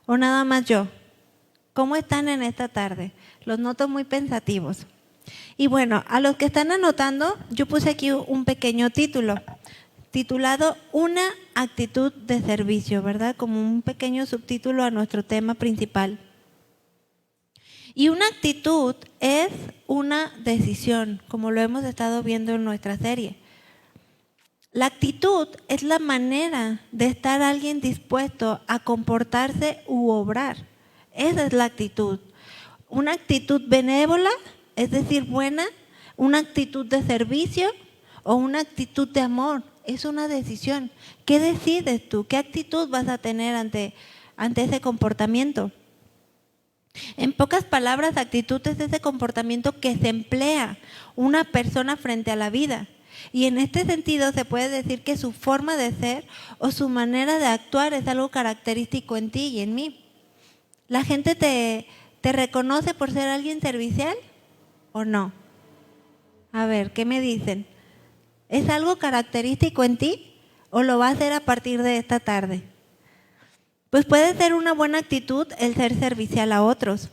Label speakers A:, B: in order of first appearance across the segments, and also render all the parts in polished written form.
A: ¿O nada más yo? ¿Cómo están en esta tarde? Los noto muy pensativos. Y bueno, a los que están anotando, yo puse aquí un pequeño título, titulado Una actitud de servicio, ¿verdad? Como un pequeño subtítulo a nuestro tema principal. Y una actitud es una decisión, como lo hemos estado viendo en nuestra serie. La actitud es la manera de estar alguien dispuesto a comportarse u obrar. Esa es la actitud. Una actitud benévola, es decir, buena, una actitud de servicio o una actitud de amor. Es una decisión. ¿Qué decides tú? ¿Qué actitud vas a tener ante ese comportamiento? En pocas palabras, actitud es ese comportamiento que se emplea una persona frente a la vida. Y en este sentido se puede decir que su forma de ser o su manera de actuar es algo característico en ti y en mí. ¿La gente te reconoce por ser alguien servicial o no? A ver, ¿qué me dicen? ¿Es algo característico en ti o lo va a hacer a partir de esta tarde? Pues puede ser una buena actitud el ser servicial a otros,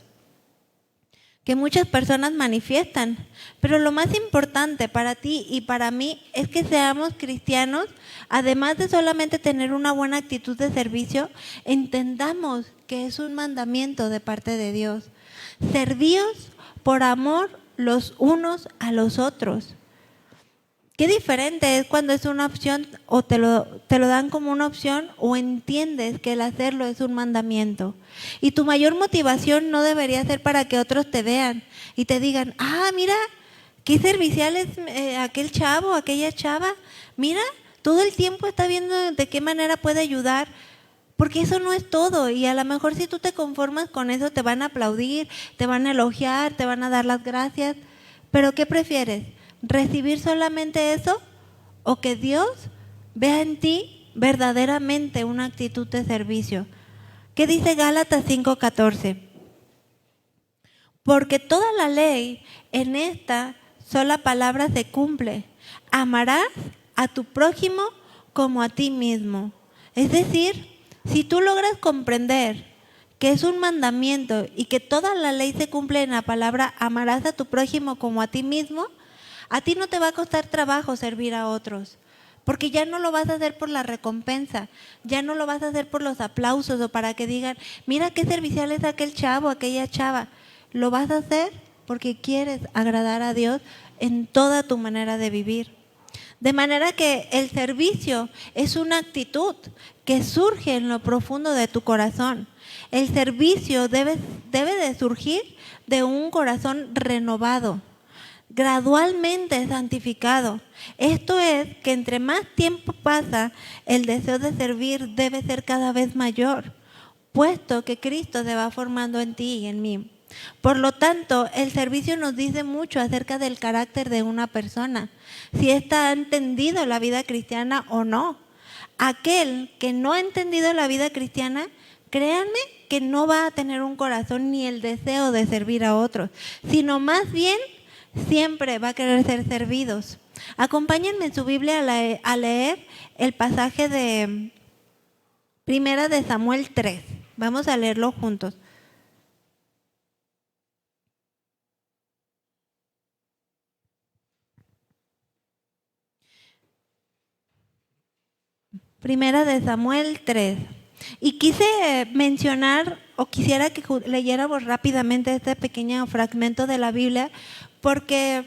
A: que muchas personas manifiestan, pero lo más importante para ti y para mí es que seamos cristianos, además de solamente tener una buena actitud de servicio, entendamos que es un mandamiento de parte de Dios. Servíos por amor los unos a los otros. Qué diferente es cuando es una opción o te lo dan como una opción o entiendes que el hacerlo es un mandamiento. Y tu mayor motivación no debería ser para que otros te vean y te digan, mira, qué servicial es aquel chavo, aquella chava. Mira, todo el tiempo está viendo de qué manera puede ayudar. Porque eso no es todo y a lo mejor si tú te conformas con eso te van a aplaudir, te van a elogiar, te van a dar las gracias. Pero ¿qué prefieres? ¿Recibir solamente eso o que Dios vea en ti verdaderamente una actitud de servicio? ¿Qué dice Gálatas 5:14? Porque toda la ley en esta sola palabra se cumple. Amarás a tu prójimo como a ti mismo. Es decir, si tú logras comprender que es un mandamiento y que toda la ley se cumple en la palabra amarás a tu prójimo como a ti mismo, a ti no te va a costar trabajo servir a otros, porque ya no lo vas a hacer por la recompensa, ya no lo vas a hacer por los aplausos o para que digan, mira qué servicial es aquel chavo, aquella chava. Lo vas a hacer porque quieres agradar a Dios en toda tu manera de vivir. De manera que el servicio es una actitud que surge en lo profundo de tu corazón. El servicio debe de surgir de un corazón renovado, gradualmente santificado. Esto es que entre más tiempo pasa, el deseo de servir debe ser cada vez mayor, puesto que Cristo se va formando en ti y en mí. Por lo tanto, el servicio nos dice mucho acerca del carácter de una persona, si ésta ha entendido la vida cristiana o no. Aquel que no ha entendido la vida cristiana, créanme que no va a tener un corazón ni el deseo de servir a otros, sino más bien siempre va a querer ser servidos. Acompáñenme en su Biblia a leer el pasaje de Primera de Samuel 3. Vamos a leerlo juntos. Primera de Samuel 3. Y quise mencionar, o quisiera que leyéramos rápidamente este pequeño fragmento de la Biblia, porque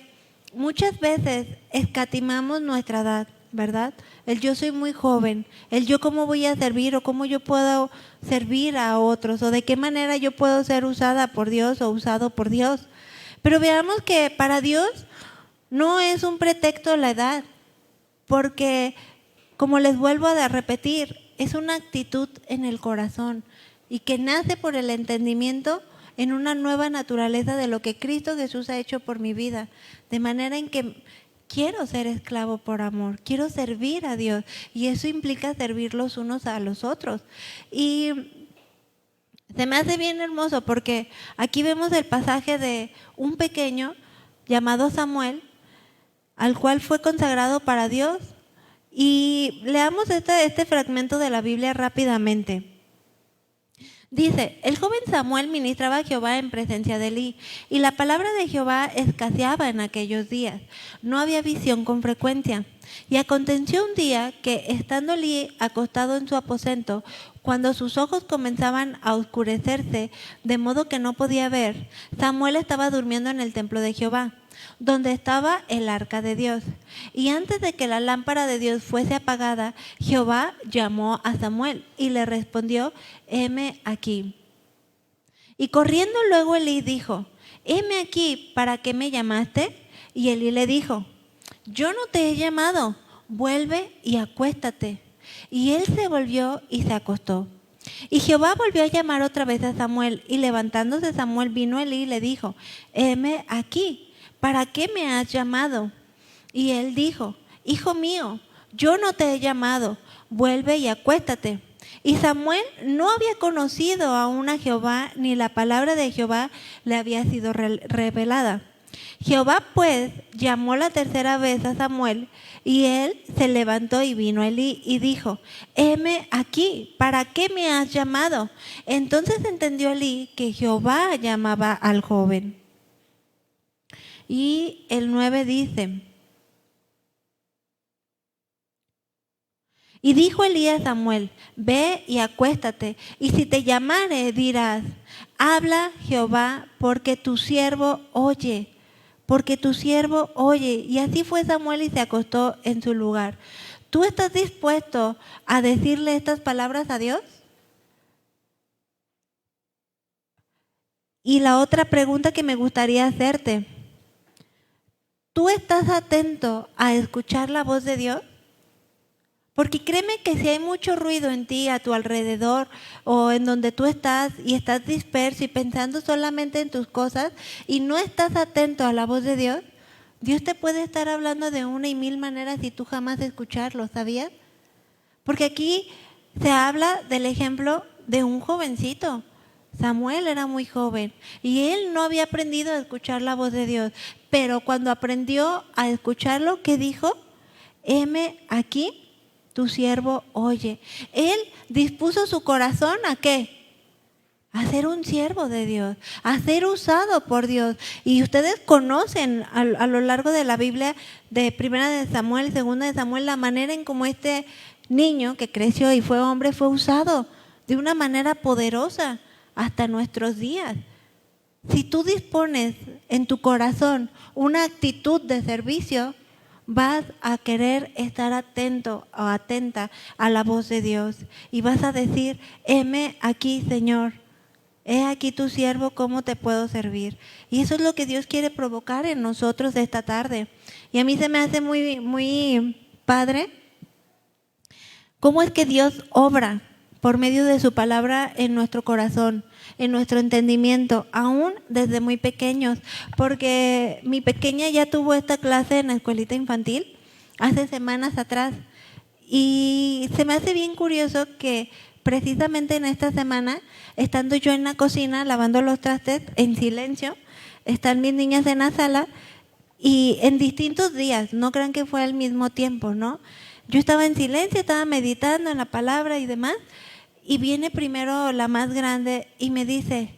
A: muchas veces escatimamos nuestra edad, ¿verdad? El yo soy muy joven, el yo cómo voy a servir o cómo yo puedo servir a otros, o de qué manera yo puedo ser usada por Dios o usado por Dios. Pero veamos que para Dios no es un pretexto la edad, porque como les vuelvo a repetir, es una actitud en el corazón y que nace por el entendimiento en una nueva naturaleza de lo que Cristo Jesús ha hecho por mi vida, de manera en que quiero ser esclavo por amor, quiero servir a Dios y eso implica servir los unos a los otros. Y se me hace bien hermoso porque aquí vemos el pasaje de un pequeño llamado Samuel, al cual fue consagrado para Dios. Y leamos este fragmento de la Biblia rápidamente. Dice, el joven Samuel ministraba a Jehová en presencia de Elí, y la palabra de Jehová escaseaba en aquellos días. No había visión con frecuencia. Y aconteció un día que, estando Elí acostado en su aposento, cuando sus ojos comenzaban a oscurecerse, de modo que no podía ver, Samuel estaba durmiendo en el templo de Jehová, donde estaba el arca de Dios. Y antes de que la lámpara de Dios fuese apagada, Jehová llamó a Samuel y le respondió, heme aquí. Y corriendo luego Elí dijo, heme aquí, ¿para qué me llamaste? Y Elí le dijo, yo no te he llamado, vuelve y acuéstate. Y él se volvió y se acostó. Y Jehová volvió a llamar otra vez a Samuel, y levantándose Samuel vino a Elí y le dijo, heme aquí, ¿para qué me has llamado? Y él dijo, hijo mío, yo no te he llamado, vuelve y acuéstate. Y Samuel no había conocido aún a Jehová, ni la palabra de Jehová le había sido revelada. Jehová pues llamó la tercera vez a Samuel, y él se levantó y vino a Elí y dijo, heme aquí, ¿para qué me has llamado? Entonces entendió Elí que Jehová llamaba al joven. Y el 9 dice, y dijo Elí a Samuel, ve y acuéstate, y si te llamare dirás, habla Jehová, porque tu siervo oye. Porque tu siervo oye. Y así fue Samuel y se acostó en su lugar. ¿Tú estás dispuesto a decirle estas palabras a Dios? Y la otra pregunta que me gustaría hacerte, ¿tú estás atento a escuchar la voz de Dios? Porque créeme que si hay mucho ruido en ti, a tu alrededor, o en donde tú estás y estás disperso y pensando solamente en tus cosas y no estás atento a la voz de Dios, Dios te puede estar hablando de una y mil maneras y tú jamás escucharlo, ¿sabías? Porque aquí se habla del ejemplo de un jovencito. Samuel era muy joven y él no había aprendido a escuchar la voz de Dios, pero cuando aprendió a escucharlo, ¿qué dijo? Heme aquí, tu siervo oye. Él dispuso su corazón ¿a qué? A ser un siervo de Dios, a ser usado por Dios. Y ustedes conocen a lo largo de la Biblia, de Primera de Samuel, Segunda de Samuel, la manera en cómo este niño que creció y fue hombre fue usado de una manera poderosa hasta nuestros días. Si tú dispones en tu corazón una actitud de servicio, vas a querer estar atento o atenta a la voz de Dios y vas a decir, heme aquí, Señor, he aquí tu siervo, ¿cómo te puedo servir? Y eso es lo que Dios quiere provocar en nosotros esta tarde. Y a mí se me hace muy padre cómo es que Dios obra por medio de su palabra en nuestro corazón, en nuestro entendimiento, aún desde muy pequeños, porque mi pequeña ya tuvo esta clase en la escuelita infantil hace semanas atrás y se me hace bien curioso que precisamente en esta semana, estando yo en la cocina lavando los trastes en silencio, están mis niñas en la sala y en distintos días, no crean que fue al mismo tiempo, ¿no? Yo estaba en silencio, estaba meditando en la palabra y demás. Y viene primero la más grande y me dice,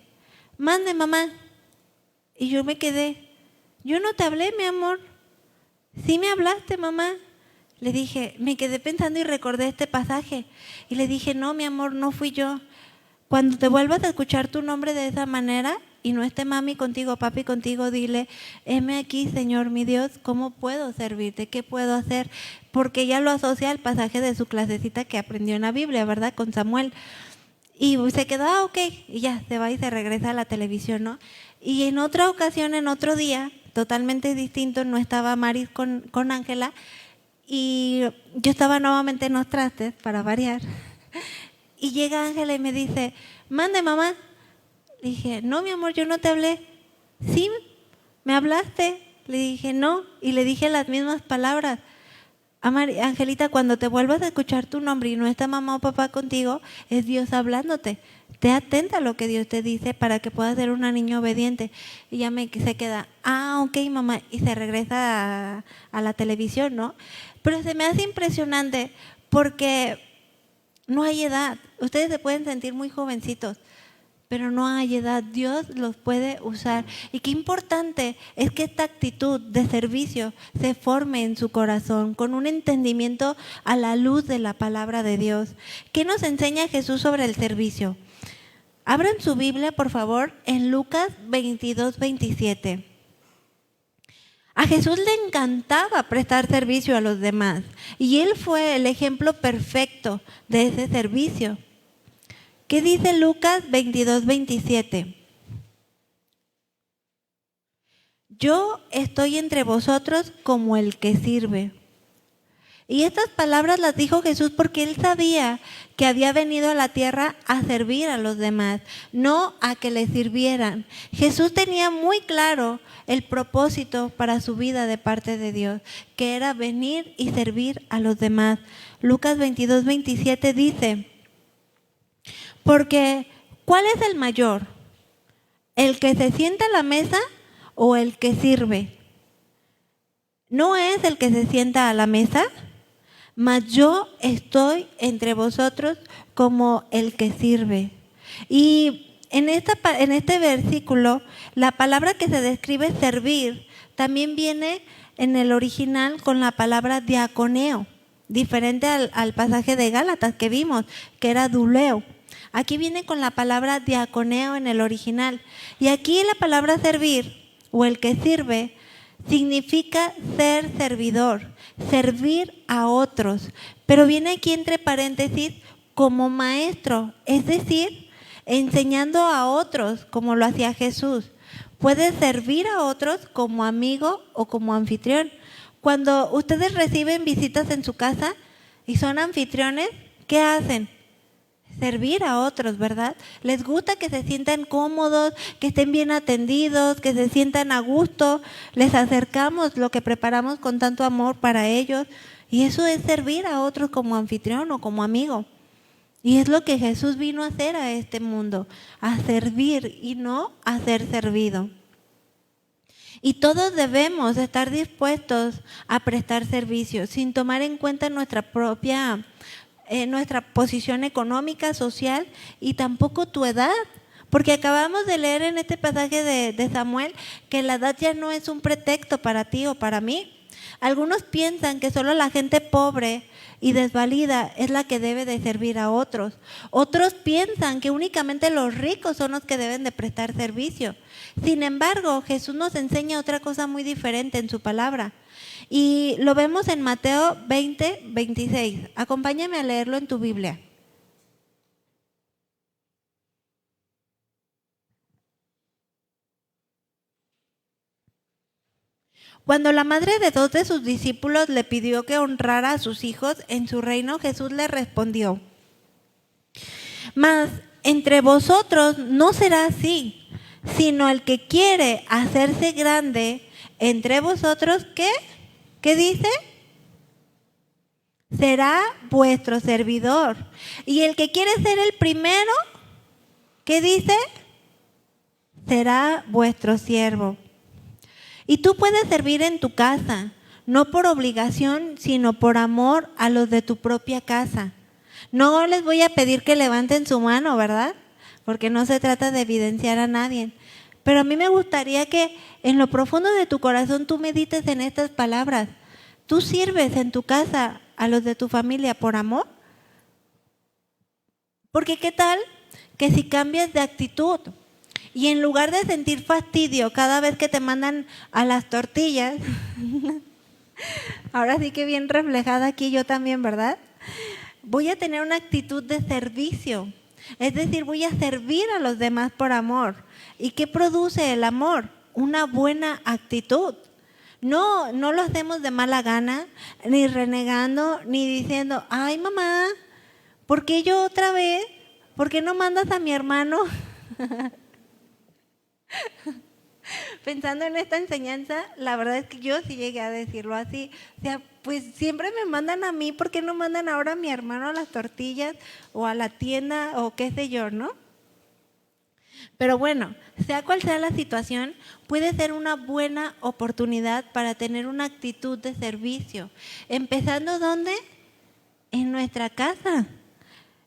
A: mande mamá. Y yo me quedé, yo no te hablé, mi amor. Sí me hablaste, mamá. Le dije, me quedé pensando y recordé este pasaje. Y le dije, no, mi amor, no fui yo. Cuando te vuelvas a escuchar tu nombre de esa manera y no esté mami contigo, papi contigo, dile, heme aquí, Señor mi Dios, ¿cómo puedo servirte? ¿Qué puedo hacer? Porque ella lo asocia al pasaje de su clasecita que aprendió en la Biblia, ¿verdad? Con Samuel. Y se quedó, ok, y ya se va y se regresa a la televisión, ¿no? Y en otra ocasión, en otro día, totalmente distinto, no estaba Maris con Ángela y yo estaba nuevamente en los trastes, para variar. Y llega Ángela y me dice, mande mamá. Le dije, no, mi amor, yo no te hablé. Sí, me hablaste. Le dije, no. Y le dije las mismas palabras. Angelita, cuando te vuelvas a escuchar tu nombre y no está mamá o papá contigo, es Dios hablándote. Te atenta a lo que Dios te dice para que puedas ser una niña obediente. Y ya se queda, ok, mamá, y se regresa a la televisión, ¿no? Pero se me hace impresionante porque no hay edad. Ustedes se pueden sentir muy jovencitos, pero no hay edad, Dios los puede usar. Y qué importante es que esta actitud de servicio se forme en su corazón con un entendimiento a la luz de la palabra de Dios. ¿Qué nos enseña Jesús sobre el servicio? Abran su Biblia, por favor, en Lucas 22:27. A Jesús le encantaba prestar servicio a los demás y Él fue el ejemplo perfecto de ese servicio. ¿Qué dice Lucas 22:27? Yo estoy entre vosotros como el que sirve. Y estas palabras las dijo Jesús porque Él sabía que había venido a la tierra a servir a los demás, no a que le sirvieran. Jesús tenía muy claro el propósito para su vida de parte de Dios, que era venir y servir a los demás. Lucas 22:27 dice, porque ¿cuál es el mayor? ¿El que se sienta a la mesa o el que sirve? ¿No es el que se sienta a la mesa? Mas yo estoy entre vosotros como el que sirve. Y en este versículo, la palabra que se describe servir también viene en el original con la palabra diaconeo, diferente al pasaje de Gálatas que vimos, que era duleo. Aquí viene con la palabra diaconeo en el original. Y aquí la palabra servir o el que sirve significa ser servidor, servir a otros. Pero viene aquí entre paréntesis como maestro, es decir, enseñando a otros como lo hacía Jesús. Puedes servir a otros como amigo o como anfitrión. Cuando ustedes reciben visitas en su casa y son anfitriones, ¿qué hacen? Servir a otros, ¿verdad? Les gusta que se sientan cómodos, que estén bien atendidos, que se sientan a gusto. Les acercamos lo que preparamos con tanto amor para ellos. Y eso es servir a otros como anfitrión o como amigo. Y es lo que Jesús vino a hacer a este mundo, a servir y no a ser servido. Y todos debemos estar dispuestos a prestar servicio sin tomar en cuenta nuestra posición económica, social y tampoco tu edad. Porque acabamos de leer en este pasaje de Samuel que la edad ya no es un pretexto para ti o para mí. Algunos piensan que solo la gente pobre y desvalida es la que debe de servir a otros. Otros piensan que únicamente los ricos son los que deben de prestar servicio. Sin embargo, Jesús nos enseña otra cosa muy diferente en su palabra. Y lo vemos en Mateo 20:26. Acompáñame a leerlo en tu Biblia. Cuando la madre de 2 de sus discípulos le pidió que honrara a sus hijos en su reino, Jesús le respondió: mas entre vosotros no será así, sino el que quiere hacerse grande entre vosotros, ¿qué? ¿Qué dice? Será vuestro servidor. Y el que quiere ser el primero, ¿qué dice? Será vuestro siervo. Y tú puedes servir en tu casa, no por obligación, sino por amor a los de tu propia casa. No les voy a pedir que levanten su mano, ¿verdad? Porque no se trata de evidenciar a nadie. Pero a mí me gustaría que en lo profundo de tu corazón tú medites en estas palabras. ¿Tú sirves en tu casa a los de tu familia por amor? Porque ¿qué tal que si cambias de actitud y en lugar de sentir fastidio cada vez que te mandan a las tortillas, ahora sí que bien reflejada aquí yo también, ¿verdad? Voy a tener una actitud de servicio, es decir, voy a servir a los demás por amor. ¿Y qué produce el amor? Una buena actitud. No lo hacemos de mala gana, ni renegando, ni diciendo, ay mamá, ¿por qué yo otra vez? ¿Por qué no mandas a mi hermano? Pensando en esta enseñanza, la verdad es que yo sí llegué a decirlo así. O sea, pues siempre me mandan a mí, ¿por qué no mandan ahora a mi hermano a las tortillas o a la tienda o qué sé yo, no? Pero bueno, sea cual sea la situación, puede ser una buena oportunidad para tener una actitud de servicio. Empezando, ¿dónde? En nuestra casa,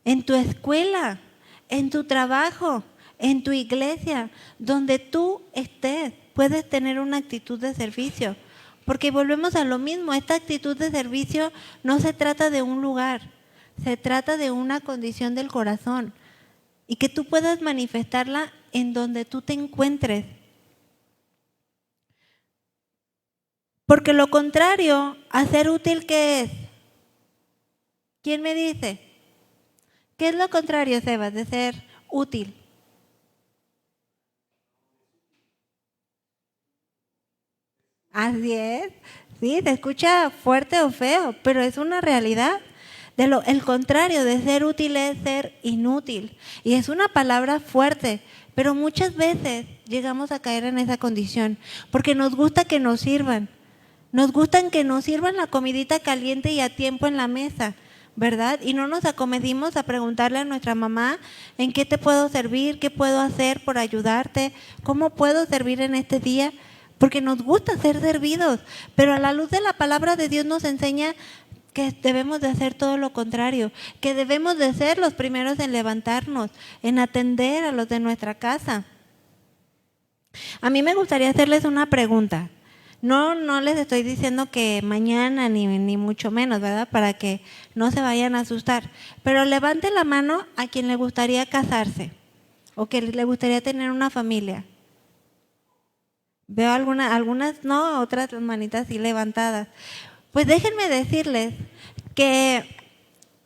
A: en tu escuela, en tu trabajo, en tu iglesia, donde tú estés, puedes tener una actitud de servicio. Porque volvemos a lo mismo, esta actitud de servicio no se trata de un lugar, se trata de una condición del corazón y que tú puedas manifestarla en donde tú te encuentres. Porque lo contrario a ser útil, ¿qué es? ¿Quién me dice? ¿Qué es lo contrario, Sebas, de ser útil? Así es, sí, se escucha fuerte o feo, pero es una realidad. El contrario de ser útil es ser inútil. Y es una palabra fuerte, pero muchas veces llegamos a caer en esa condición, porque nos gusta que nos sirvan. Nos gustan que nos sirvan la comidita caliente y a tiempo en la mesa, ¿verdad? Y no nos acomedimos a preguntarle a nuestra mamá, ¿en qué te puedo servir? ¿Qué puedo hacer por ayudarte? ¿Cómo puedo servir en este día? Porque nos gusta ser servidos, pero a la luz de la palabra de Dios nos enseña que debemos de hacer todo lo contrario, que debemos de ser los primeros en levantarnos, en atender a los de nuestra casa. A mí me gustaría hacerles una pregunta. No les estoy diciendo que mañana ni mucho menos, ¿verdad? Para que no se vayan a asustar. Pero levante la mano a quien le gustaría casarse o que le gustaría tener una familia. Veo algunas no, otras manitas sí levantadas. Pues déjenme decirles que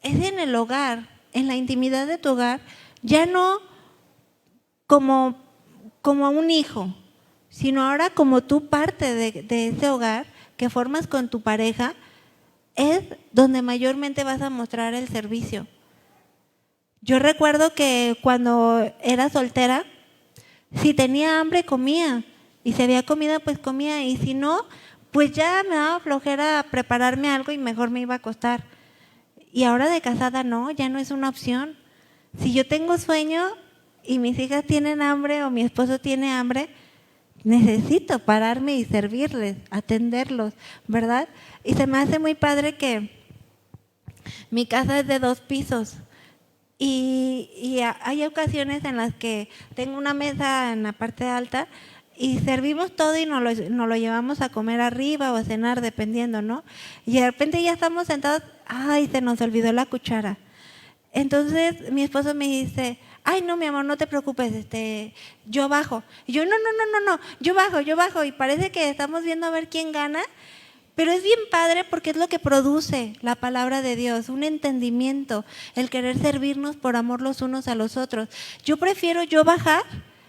A: es en el hogar, en la intimidad de tu hogar, ya no como un hijo, sino ahora como tú parte de ese hogar que formas con tu pareja, es donde mayormente vas a mostrar el servicio. Yo recuerdo que cuando era soltera, si tenía hambre comía, y si había comida pues comía, y si no, pues ya me daba flojera prepararme algo y mejor me iba a acostar. Y ahora de casada no, ya no es una opción. Si yo tengo sueño y mis hijas tienen hambre o mi esposo tiene hambre, necesito pararme y servirles, atenderlos, ¿verdad? Y se me hace muy padre que mi casa es de 2 pisos y hay ocasiones en las que tengo una mesa en la parte alta y servimos todo y nos lo llevamos a comer arriba o a cenar, dependiendo, ¿no? Y de repente ya estamos sentados, ¡ay, se nos olvidó la cuchara! Entonces mi esposo me dice, ay, no, mi amor, no te preocupes, yo bajo. Y yo, no, yo bajo. Y parece que estamos viendo a ver quién gana, pero es bien padre porque es lo que produce la palabra de Dios, un entendimiento, el querer servirnos por amor los unos a los otros. Yo prefiero yo bajar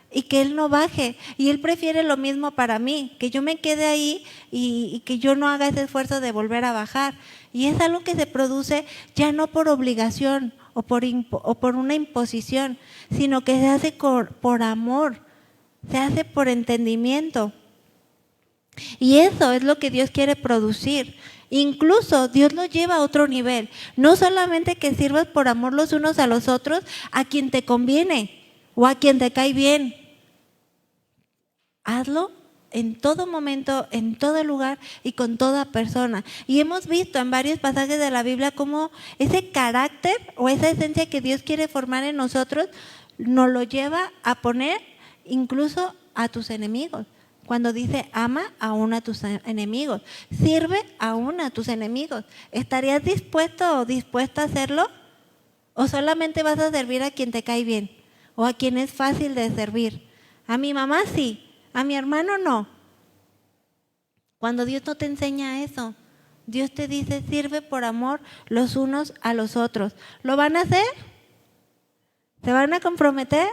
A: y que él no baje, y él prefiere lo mismo para mí, que yo me quede ahí y que yo no haga ese esfuerzo de volver a bajar. Y es algo que se produce ya no por obligación o por una imposición, sino que se hace por amor, se hace por entendimiento. Y eso es lo que Dios quiere producir. Incluso Dios lo lleva a otro nivel. No solamente que sirvas por amor los unos a los otros a quien te conviene o a quien te cae bien. Hazlo en todo momento, en todo lugar y con toda persona. Y hemos visto en varios pasajes de la Biblia cómo ese carácter o esa esencia que Dios quiere formar en nosotros nos lo lleva a poner incluso a tus enemigos. Cuando dice ama aún a tus enemigos, sirve aún a tus enemigos. ¿Estarías dispuesto o dispuesta a hacerlo? ¿O solamente vas a servir a quien te cae bien o a quien es fácil de servir? A mi mamá sí, a mi hermano no. Cuando Dios no te enseña eso, Dios te dice sirve por amor los unos a los otros. ¿Lo van a hacer? ¿Se van a comprometer?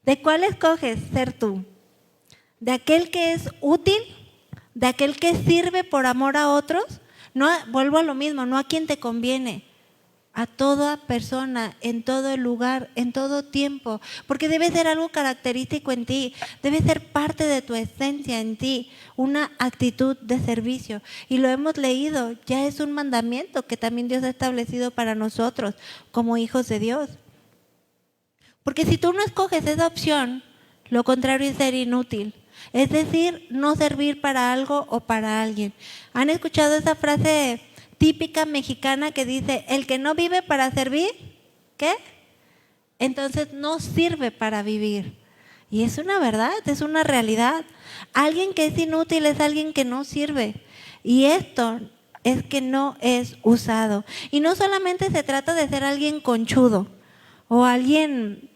A: ¿De cuál escoges ser tú? ¿De aquel que es útil? ¿De aquel que sirve por amor a otros? No, vuelvo a lo mismo, no a quien te conviene, a toda persona, en todo lugar, en todo tiempo, porque debe ser algo característico en ti, debe ser parte de tu esencia en ti, una actitud de servicio. Y lo hemos leído, ya es un mandamiento que también Dios ha establecido para nosotros como hijos de Dios. Porque si tú no escoges esa opción, lo contrario es ser inútil. Es decir, no servir para algo o para alguien. ¿Han escuchado esa frase típica mexicana que dice, el que no vive para servir, ¿qué? entonces no sirve para vivir. Y es una verdad, es una realidad. Alguien que es inútil es alguien que no sirve. Y esto es que no es usado. Y no solamente se trata de ser alguien conchudo o alguien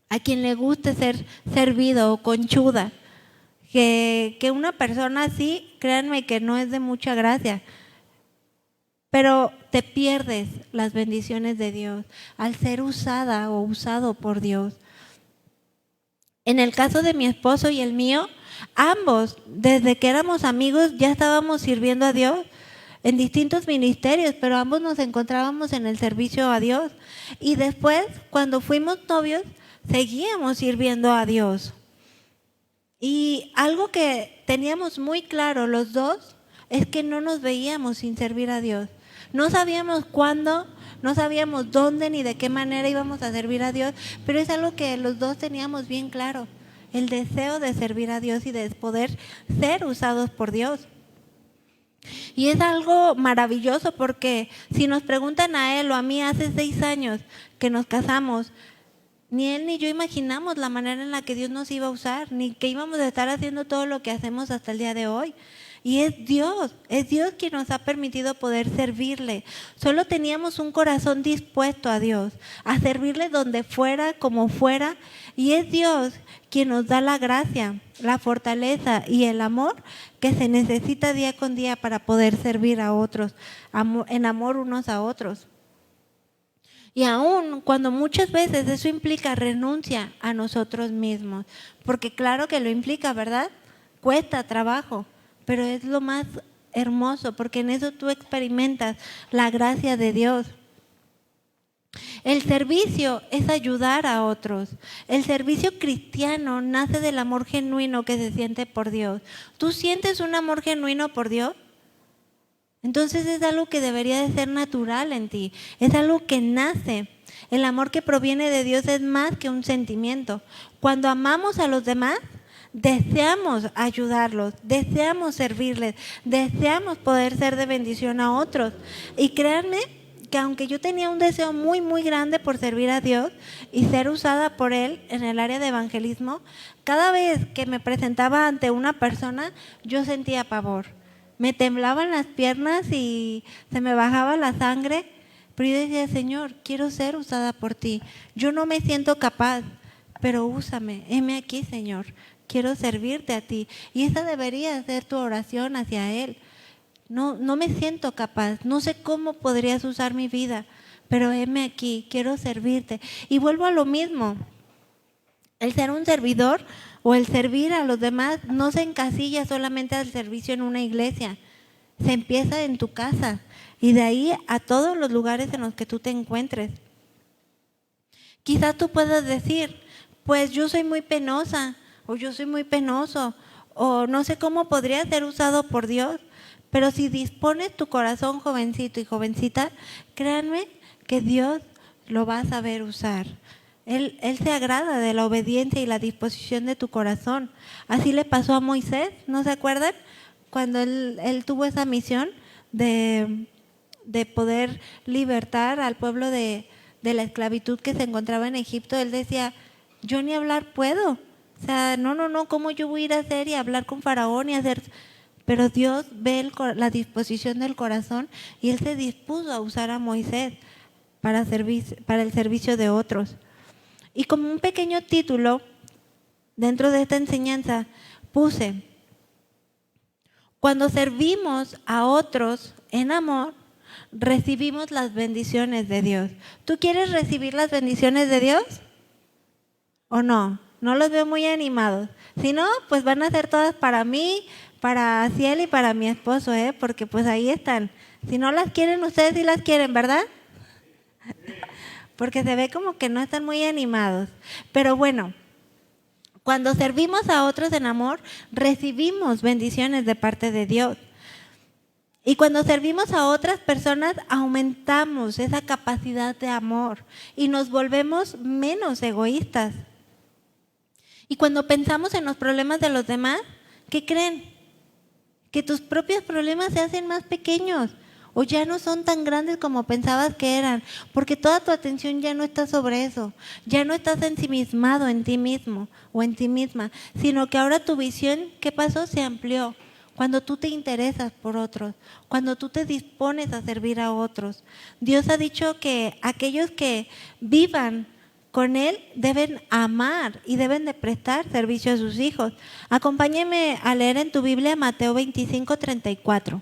A: a quien le guste ser servido o conchuda. Que una persona así, créanme que no es de mucha gracia. Pero te pierdes las bendiciones de Dios al ser usada o usado por Dios. En el caso de mi esposo y el mío, ambos, desde que éramos amigos, ya estábamos sirviendo a Dios en distintos ministerios, pero ambos nos encontrábamos en el servicio a Dios. Y después, cuando fuimos novios, seguíamos sirviendo a Dios. Y algo que teníamos muy claro los dos es que no nos veíamos sin servir a Dios. No sabíamos cuándo, no sabíamos dónde ni de qué manera íbamos a servir a Dios, pero es algo que los dos teníamos bien claro, el deseo de servir a Dios y de poder ser usados por Dios. Y es algo maravilloso porque si nos preguntan a él o a mí hace 6 años que nos casamos, ni él ni yo imaginamos la manera en la que Dios nos iba a usar, ni que íbamos a estar haciendo todo lo que hacemos hasta el día de hoy. Y es Dios quien nos ha permitido poder servirle. Solo teníamos un corazón dispuesto a Dios, a servirle donde fuera, como fuera. Y es Dios quien nos da la gracia, la fortaleza y el amor que se necesita día con día para poder servir a otros, en amor unos a otros. Y aún cuando muchas veces eso implica renuncia a nosotros mismos, porque claro que lo implica, ¿verdad? Cuesta trabajo, pero es lo más hermoso, porque en eso tú experimentas la gracia de Dios. El servicio es ayudar a otros. El servicio cristiano nace del amor genuino que se siente por Dios. ¿Tú sientes un amor genuino por Dios? Entonces es algo que debería de ser natural en ti, es algo que nace. El amor que proviene de Dios es más que un sentimiento. Cuando amamos a los demás, deseamos ayudarlos, deseamos servirles, deseamos poder ser de bendición a otros. Y créanme que aunque yo tenía un deseo muy, muy grande por servir a Dios y ser usada por Él en el área de evangelismo, cada vez que me presentaba ante una persona, yo sentía pavor. Me temblaban las piernas y se me bajaba la sangre, pero yo decía, Señor, quiero ser usada por ti. Yo no me siento capaz, pero úsame, heme aquí, Señor. Quiero servirte a ti. Y esa debería ser tu oración hacia Él. No me siento capaz, no sé cómo podrías usar mi vida, pero heme aquí, quiero servirte. Y vuelvo a lo mismo, el ser un servidor o el servir a los demás no se encasilla solamente al servicio en una iglesia, se empieza en tu casa y de ahí a todos los lugares en los que tú te encuentres. Quizás tú puedas decir, pues yo soy muy penosa o yo soy muy penoso o no sé cómo podría ser usado por Dios. Pero si dispones tu corazón, jovencito y jovencita, créanme que Dios lo va a saber usar. Él se agrada de la obediencia y la disposición de tu corazón. Así le pasó a Moisés, ¿no se acuerdan? Cuando él tuvo esa misión de poder libertar al pueblo de la esclavitud que se encontraba en Egipto, él decía, yo ni hablar puedo. O sea, no, ¿cómo yo voy a ir a hacer y hablar con Faraón y hacer...? Pero Dios ve la disposición del corazón y Él se dispuso a usar a Moisés para el servicio de otros. Y como un pequeño título, dentro de esta enseñanza, puse, cuando servimos a otros en amor, recibimos las bendiciones de Dios. ¿Tú quieres recibir las bendiciones de Dios? ¿O no? No los veo muy animados. Si no, pues van a ser todas para mí, para Ciel y para mi esposo, porque pues ahí están. Si no las quieren, ustedes sí las quieren, ¿verdad? Porque se ve como que no están muy animados. Pero bueno, cuando servimos a otros en amor, recibimos bendiciones de parte de Dios. Y cuando servimos a otras personas, aumentamos esa capacidad de amor y nos volvemos menos egoístas. Y cuando pensamos en los problemas de los demás, ¿qué creen? Que tus propios problemas se hacen más pequeños. o ya no son tan grandes como pensabas que eran, porque toda tu atención ya no está sobre eso, ya no estás ensimismado en ti mismo o en ti misma, sino que ahora tu visión, ¿qué pasó? Se amplió. Cuando tú te interesas por otros, cuando tú te dispones a servir a otros. Dios ha dicho que aquellos que vivan con Él deben amar y deben de prestar servicio a sus hijos. Acompáñeme a leer en tu Biblia Mateo 25:34.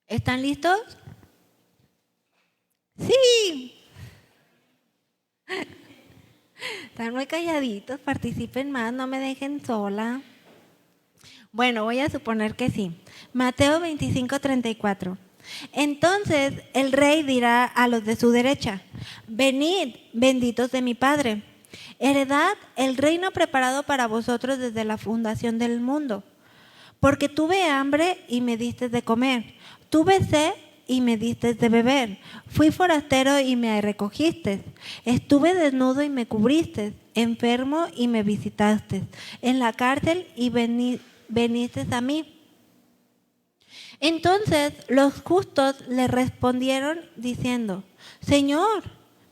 A: ¿Están listos? Sí. Están muy calladitos, participen más, no me dejen sola. Bueno, voy a suponer que sí. Mateo 25:34. Entonces el rey dirá a los de su derecha: venid, benditos de mi Padre, heredad el reino preparado para vosotros desde la fundación del mundo. Porque tuve hambre y me diste de comer, tuve sed y me diste de beber, fui forastero y me recogiste, estuve desnudo y me cubriste, enfermo y me visitaste, en la cárcel y veniste a mí. Entonces los justos le respondieron diciendo: Señor,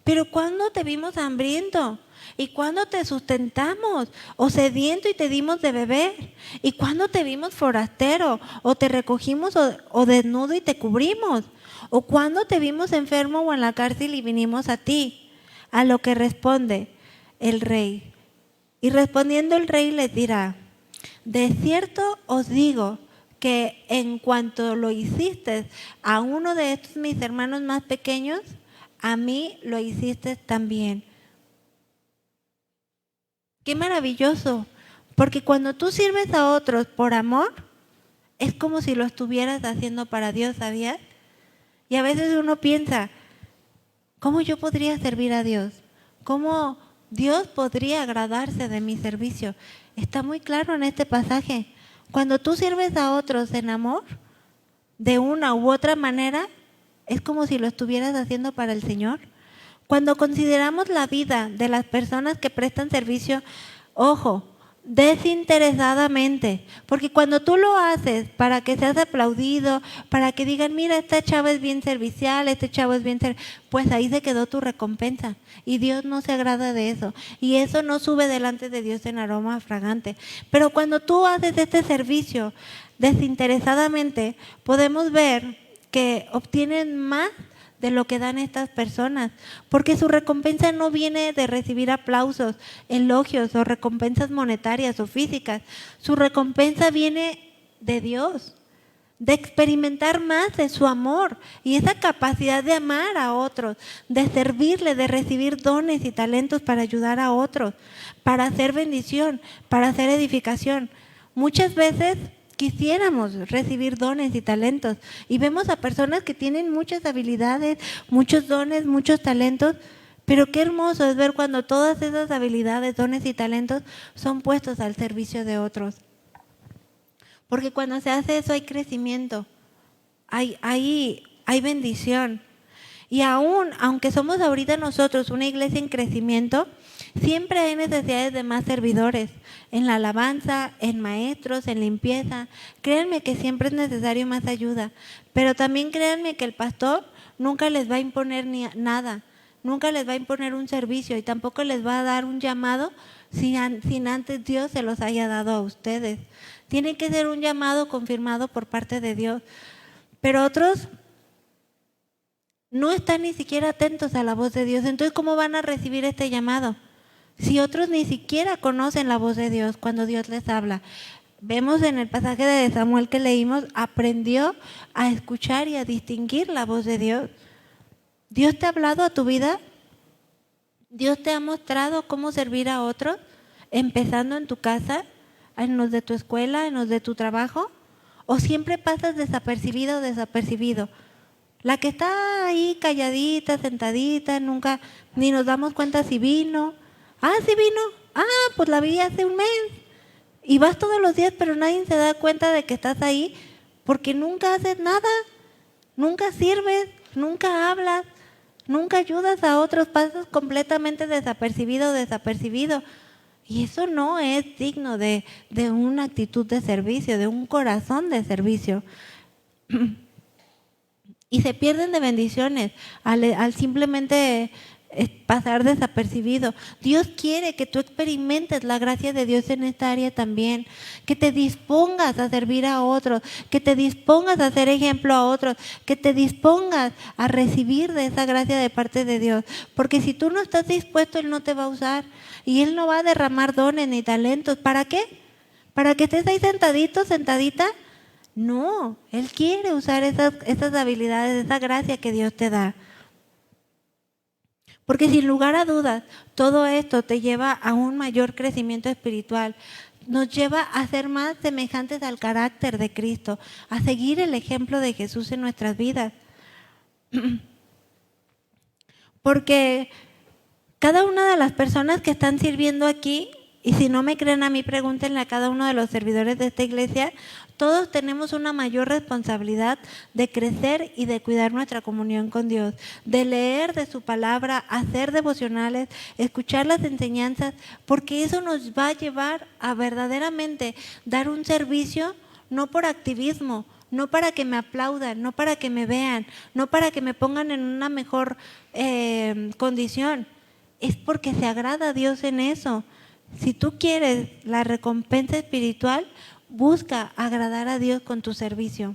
A: ¿pero cuándo te vimos hambriento? ¿Y cuándo te sustentamos? ¿O sediento y te dimos de beber? ¿Y cuándo te vimos forastero? ¿O te recogimos o desnudo y te cubrimos? ¿O cuándo te vimos enfermo o en la cárcel y vinimos a ti? A lo que responde el rey. Y respondiendo el rey les dirá: de cierto os digo que en cuanto lo hiciste a uno de estos mis hermanos más pequeños, a mí lo hiciste también. Qué maravilloso, porque cuando tú sirves a otros por amor, es como si lo estuvieras haciendo para Dios, ¿sabías? Y a veces uno piensa: ¿cómo yo podría servir a Dios? ¿Cómo Dios podría agradarse de mi servicio? Está muy claro en este pasaje. Cuando tú sirves a otros en amor, de una u otra manera, es como si lo estuvieras haciendo para el Señor. Cuando consideramos la vida de las personas que prestan servicio, ojo, desinteresadamente, porque cuando tú lo haces para que seas aplaudido, para que digan: mira, esta chava es bien servicial, este chavo es bien pues ahí se quedó tu recompensa, y Dios no se agrada de eso, y eso no sube delante de Dios en aroma fragante. Pero cuando tú haces este servicio desinteresadamente, podemos ver que obtienen más de lo que dan estas personas, porque su recompensa no viene de recibir aplausos, elogios o recompensas monetarias o físicas. Su recompensa viene de Dios, de experimentar más de su amor y esa capacidad de amar a otros, de servirle, de recibir dones y talentos para ayudar a otros, para hacer bendición, para hacer edificación. Muchas veces quisiéramos recibir dones y talentos y vemos a personas que tienen muchas habilidades, muchos dones, muchos talentos, pero qué hermoso es ver cuando todas esas habilidades, dones y talentos son puestos al servicio de otros. Porque cuando se hace eso hay crecimiento, hay bendición. Y aunque somos ahorita nosotros una iglesia en crecimiento, siempre hay necesidades de más servidores, en la alabanza, en maestros, en limpieza. Créanme que siempre es necesario más ayuda, pero también créanme que el pastor nunca les va a imponer nada, nunca les va a imponer un servicio y tampoco les va a dar un llamado sin antes Dios se los haya dado a ustedes. Tiene que ser un llamado confirmado por parte de Dios, pero otros no están ni siquiera atentos a la voz de Dios. Entonces, ¿cómo van a recibir este llamado? Si otros ni siquiera conocen la voz de Dios cuando Dios les habla. Vemos en el pasaje de Samuel que leímos, aprendió a escuchar y a distinguir la voz de Dios. ¿Dios te ha hablado a tu vida? ¿Dios te ha mostrado cómo servir a otros? Empezando en tu casa, en los de tu escuela, en los de tu trabajo. ¿O siempre pasas desapercibido o desapercibido? La que está ahí calladita, sentadita, nunca ni nos damos cuenta si vino. Ah, sí vino. Ah, pues la vi hace un mes. Y vas todos los días, pero nadie se da cuenta de que estás ahí porque nunca haces nada, nunca sirves. nunca hablas, nunca ayudas a otros, pasas completamente desapercibido. Y eso no es digno de una actitud de servicio, de un corazón de servicio. Y se pierden de bendiciones al simplemente pasar desapercibido. Dios quiere que tú experimentes la gracia de Dios en esta área también, que te dispongas a servir a otros, que te dispongas a ser ejemplo a otros, que te dispongas a recibir de esa gracia de parte de Dios, porque si tú no estás dispuesto, Él no te va a usar y Él no va a derramar dones ni talentos. ¿Para qué? ¿Para que estés ahí sentadito, sentadita? No, Él quiere usar esas habilidades, esa gracia que Dios te da. Porque sin lugar a dudas, todo esto te lleva a un mayor crecimiento espiritual. Nos lleva a ser más semejantes al carácter de Cristo, a seguir el ejemplo de Jesús en nuestras vidas. Porque cada una de las personas que están sirviendo aquí, y si no me creen a mí, pregúntenle a cada uno de los servidores de esta iglesia, todos tenemos una mayor responsabilidad de crecer y de cuidar nuestra comunión con Dios, de leer de su palabra, hacer devocionales, escuchar las enseñanzas, porque eso nos va a llevar a verdaderamente dar un servicio, no por activismo, no para que me aplaudan, no para que me vean, no para que me pongan en una mejor condición, es porque se agrada a Dios en eso. Si tú quieres la recompensa espiritual, busca agradar a Dios con tu servicio.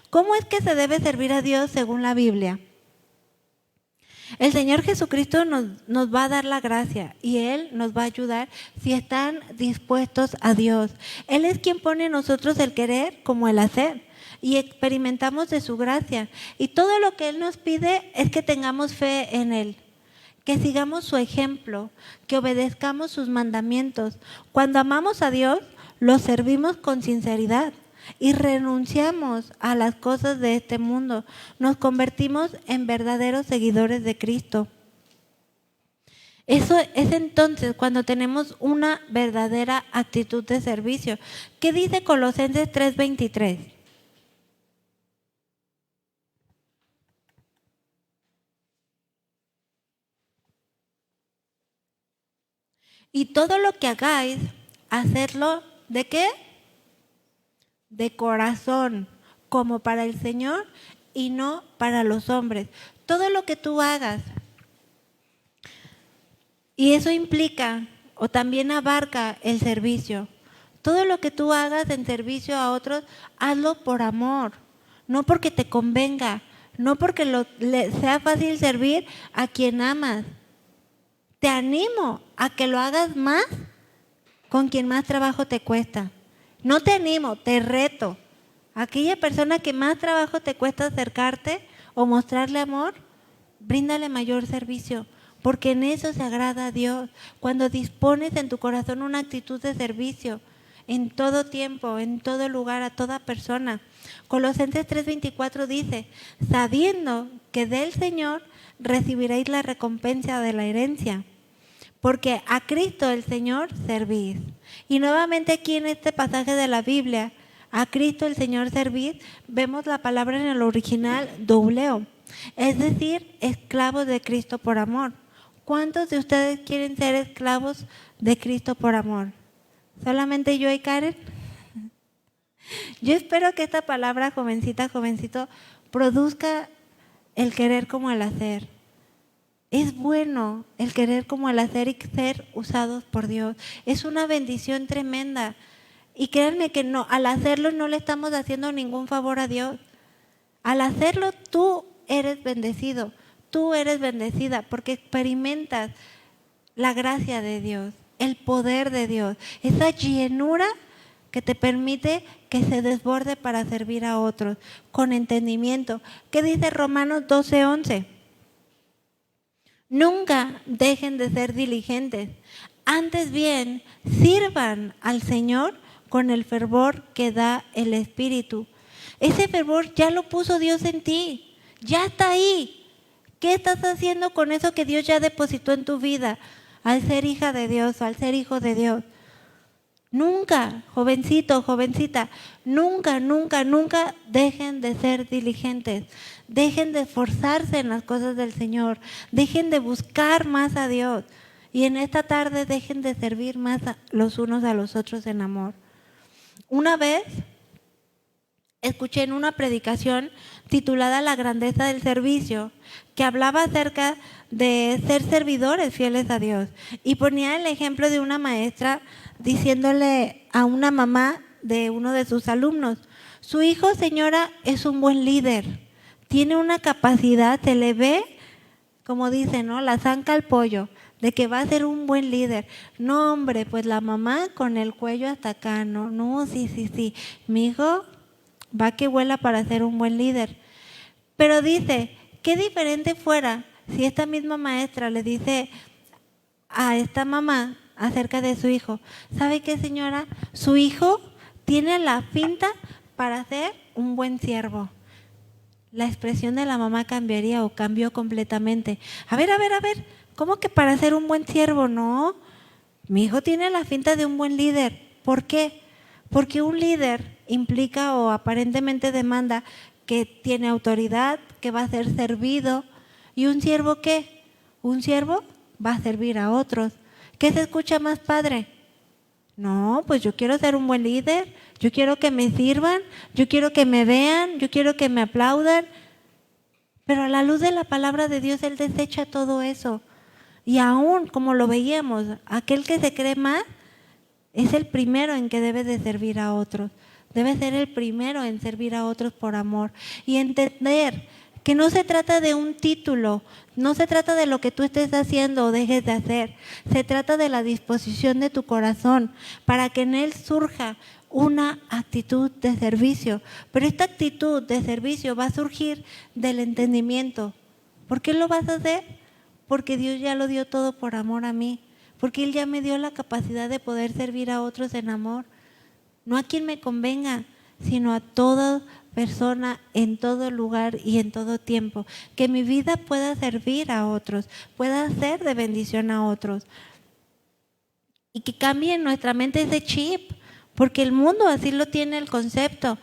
A: ¿Cómo es que se debe servir a Dios según la Biblia? El Señor Jesucristo nos va a dar la gracia y Él nos va a ayudar si están dispuestos a Dios. Él es quien pone en nosotros el querer como el hacer y experimentamos de su gracia. Y todo lo que Él nos pide es que tengamos fe en Él, que sigamos su ejemplo, que obedezcamos sus mandamientos. Cuando amamos a Dios, lo servimos con sinceridad y renunciamos a las cosas de este mundo. Nos convertimos en verdaderos seguidores de Cristo. Eso es entonces cuando tenemos una verdadera actitud de servicio. ¿Qué dice Colosenses 3:23? Y todo lo que hagáis, hacerlo ¿de qué? De corazón, como para el Señor y no para los hombres. Todo lo que tú hagas, y eso implica o también abarca el servicio. Todo lo que tú hagas en servicio a otros, hazlo por amor, no porque te convenga, no porque sea fácil servir a quien amas. Te animo a que lo hagas más con quien más trabajo te cuesta. No te animo, te reto. Aquella persona que más trabajo te cuesta acercarte o mostrarle amor, bríndale mayor servicio, porque en eso se agrada a Dios. Cuando dispones en tu corazón una actitud de servicio, en todo tiempo, en todo lugar, a toda persona. Colosenses 3:24 dice, sabiendo que del Señor recibiréis la recompensa de la herencia, porque a Cristo el Señor servís. Y nuevamente aquí en este pasaje de la Biblia, a Cristo el Señor servís, vemos la palabra en el original douleo, es decir, esclavos de Cristo por amor. ¿Cuántos de ustedes quieren ser esclavos de Cristo por amor? ¿Solamente yo y Karen? Yo espero que esta palabra, jovencita, jovencito, produzca el querer como el hacer. Es bueno el querer como el hacer y ser usados por Dios. Es una bendición tremenda. Y créanme que no, al hacerlo no le estamos haciendo ningún favor a Dios. Al hacerlo tú eres bendecido, tú eres bendecida porque experimentas la gracia de Dios, el poder de Dios, esa llenura que te permite que se desborde para servir a otros con entendimiento. ¿Qué dice Romanos 12:11? Nunca dejen de ser diligentes, antes bien sirvan al Señor con el fervor que da el Espíritu. Ese fervor ya lo puso Dios en ti, ya está ahí. ¿Qué estás haciendo con eso que Dios ya depositó en tu vida al ser hija de Dios, al ser hijo de Dios? Nunca, jovencito, jovencita, nunca, nunca, nunca dejen de ser diligentes. Dejen de esforzarse en las cosas del Señor. Dejen de buscar más a Dios. Y en esta tarde dejen de servir más los unos a los otros en amor. Una vez escuché en una predicación titulada La grandeza del servicio, que hablaba acerca de ser servidores fieles a Dios. Y ponía el ejemplo de una maestra diciéndole a una mamá de uno de sus alumnos: su hijo, señora, es un buen líder, tiene una capacidad, se le ve, como dice, ¿no?, la zanca al pollo, de que va a ser un buen líder. No, hombre, pues la mamá con el cuello hasta acá, no, sí, mi hijo va que vuela para ser un buen líder. Pero dice, qué diferente fuera si esta misma maestra le dice a esta mamá acerca de su hijo: ¿sabe qué, señora? Su hijo tiene la finta para ser un buen siervo. La expresión de la mamá cambiaría o cambió completamente. A ver, ¿cómo que para ser un buen siervo? No, mi hijo tiene la finta de un buen líder. ¿Por qué? Porque un líder implica o aparentemente demanda que tiene autoridad, que va a ser servido. ¿Y un siervo qué? Un siervo va a servir a otros. ¿Qué se escucha más padre? No, pues yo quiero ser un buen líder, yo quiero que me sirvan, yo quiero que me vean, yo quiero que me aplaudan. Pero a la luz de la palabra de Dios, Él desecha todo eso. Y aún, como lo veíamos, aquel que se cree más es el primero en que debe de servir a otros. Debe ser el primero en servir a otros por amor. Y entender que no se trata de un título, no se trata de lo que tú estés haciendo o dejes de hacer. Se trata de la disposición de tu corazón para que en él surja una actitud de servicio. Pero esta actitud de servicio va a surgir del entendimiento. ¿Por qué lo vas a hacer? Porque Dios ya lo dio todo por amor a mí. Porque Él ya me dio la capacidad de poder servir a otros en amor. No a quien me convenga, sino a toda persona, en todo lugar y en todo tiempo. Que mi vida pueda servir a otros, pueda ser de bendición a otros. Y que cambie en nuestra mente ese chip, porque el mundo así lo tiene el concepto.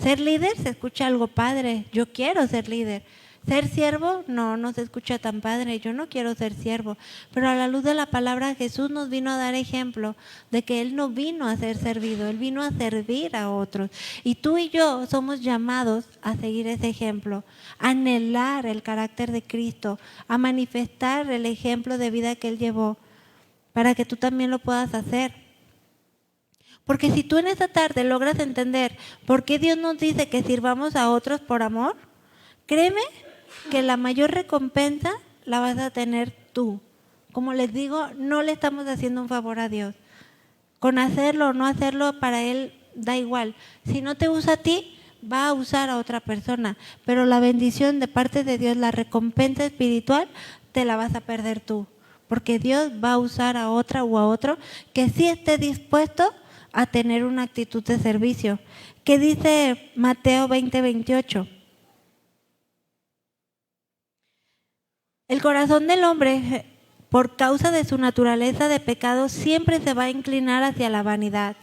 A: Ser líder se escucha algo padre, yo quiero ser líder. Ser siervo, no se escucha tan padre, yo no quiero ser siervo. Pero a la luz de la palabra, Jesús nos vino a dar ejemplo de que Él no vino a ser servido, Él vino a servir a otros. Y tú y yo somos llamados a seguir ese ejemplo, a anhelar el carácter de Cristo, a manifestar el ejemplo de vida que Él llevó, para que tú también lo puedas hacer. Porque si tú en esta tarde logras entender por qué Dios nos dice que sirvamos a otros por amor, créeme que la mayor recompensa la vas a tener tú. Como les digo, no le estamos haciendo un favor a Dios. Con hacerlo o no hacerlo, para Él da igual. Si no te usa a ti, va a usar a otra persona. Pero la bendición de parte de Dios, la recompensa espiritual, te la vas a perder tú. Porque Dios va a usar a otra o a otro que sí esté dispuesto a tener una actitud de servicio. ¿Qué dice Mateo 20:28? El corazón del hombre, por causa de su naturaleza de pecado, siempre se va a inclinar hacia la vanidad.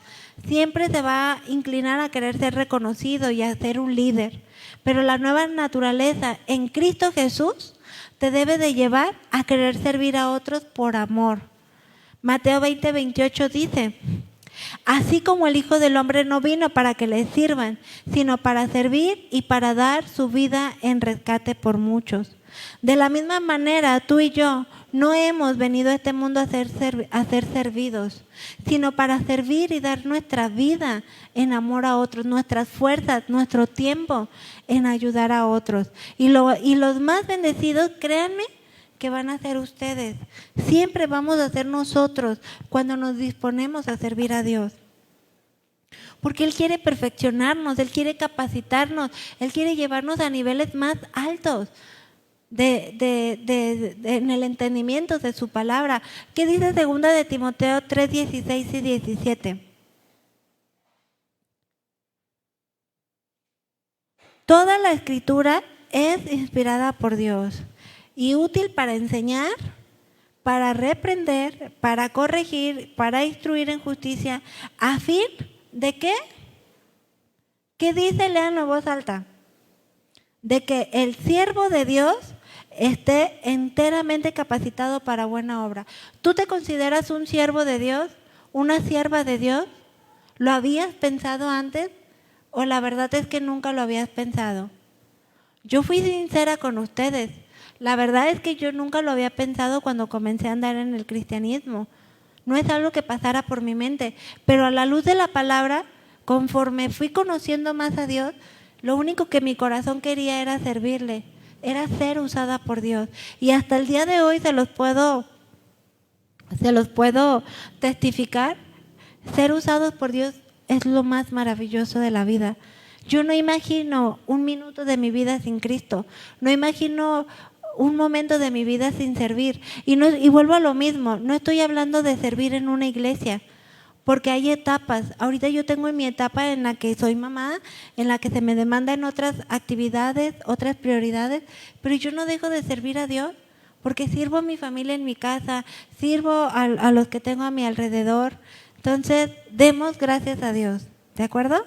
A: Siempre se va a inclinar a querer ser reconocido y a ser un líder. Pero la nueva naturaleza en Cristo Jesús te debe de llevar a querer servir a otros por amor. Mateo 20:28 dice: así como el Hijo del Hombre no vino para que le sirvan, sino para servir y para dar su vida en rescate por muchos. De la misma manera, tú y yo no hemos venido a este mundo a ser servidos, sino para servir y dar nuestra vida en amor a otros, nuestras fuerzas, nuestro tiempo en ayudar a otros. Y los más bendecidos, créanme, que van a ser ustedes. Siempre vamos a ser nosotros cuando nos disponemos a servir a Dios. Porque Él quiere perfeccionarnos, Él quiere capacitarnos, Él quiere llevarnos a niveles más altos en el entendimiento de su palabra. ¿Qué dice 2 de Timoteo 3:16 y 17? Toda la escritura es inspirada por Dios y útil para enseñar, para reprender, para corregir, para instruir en justicia, ¿a fin de qué? ¿Qué dice? Lean en voz alta. De que el siervo de Dios esté enteramente capacitado para buena obra. ¿Tú te consideras un siervo de Dios? ¿Una sierva de Dios? ¿Lo habías pensado antes? ¿O la verdad es que nunca lo habías pensado? Yo fui sincera con ustedes. La verdad es que yo nunca lo había pensado cuando comencé a andar en el cristianismo. No es algo que pasara por mi mente, pero a la luz de la palabra, conforme fui conociendo más a Dios, lo único que mi corazón quería era servirle, era ser usada por Dios. Y hasta el día de hoy se los puedo testificar. Ser usados por Dios es lo más maravilloso de la vida. Yo no imagino un minuto de mi vida sin Cristo. No imagino un momento de mi vida sin servir. Y vuelvo a lo mismo, no estoy hablando de servir en una iglesia, porque hay etapas. Ahorita yo tengo mi etapa en la que soy mamá, en la que se me demandan otras actividades, otras prioridades, pero yo no dejo de servir a Dios, porque sirvo a mi familia en mi casa, sirvo a los que tengo a mi alrededor. Entonces, demos gracias a Dios, ¿de acuerdo?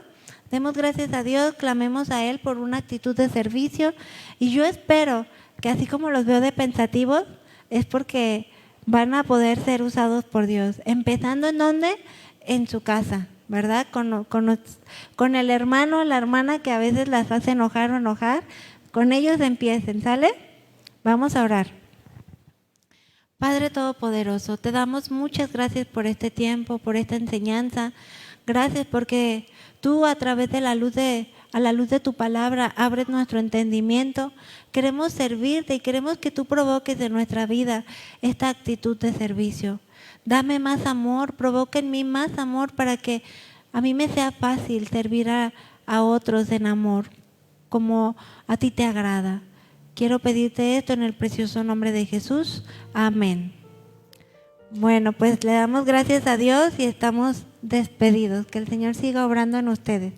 A: Demos gracias a Dios, clamemos a Él por una actitud de servicio, y yo espero que así como los veo de pensativos, es porque van a poder ser usados por Dios. ¿Empezando en dónde? En su casa, ¿verdad? Con el hermano o la hermana que a veces las hace enojar o enojar, con ellos empiecen, ¿sale? Vamos a orar. Padre Todopoderoso, te damos muchas gracias por este tiempo, por esta enseñanza. Gracias porque tú a través de a la luz de tu palabra abres nuestro entendimiento. Queremos servirte y queremos que tú provoques en nuestra vida esta actitud de servicio. Dame más amor, provoca en mí más amor para que a mí me sea fácil servir a otros en amor, como a ti te agrada. Quiero pedirte esto en el precioso nombre de Jesús. Amén. Bueno, pues le damos gracias a Dios y estamos despedidos. Que el Señor siga obrando en ustedes.